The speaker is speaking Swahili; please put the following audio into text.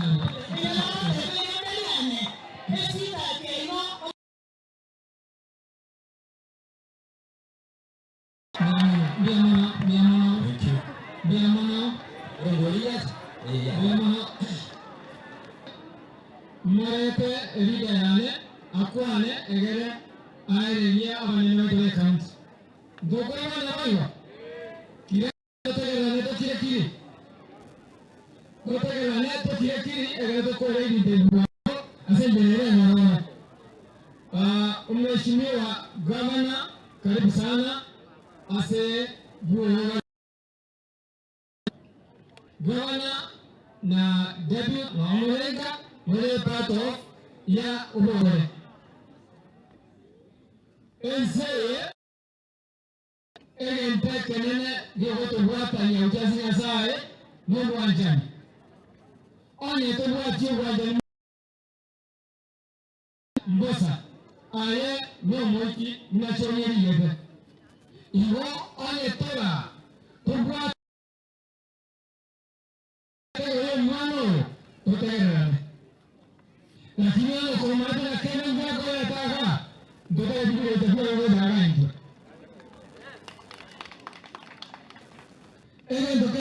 sana. Marete eridane akwane egere airelia abanene de count dogora na bayo kire tegera to kire kire tegera ne to kire kire egere to kore ni de asendelea na mheshimiwa gavana karibu sana ase buona gavana na deputy Mamulenga wale part of ya ubore enseye ente kenene yewoto wata ya ujazi ya sae mungu wanjani onye to wati wanjani mbosa aye no moiki nachonyeri yebe iwo onye toba tobwa mano totegera lakini wao kwa maana kile ngako ya taka ndio ndio itakuwa wewe darani. Ene ndio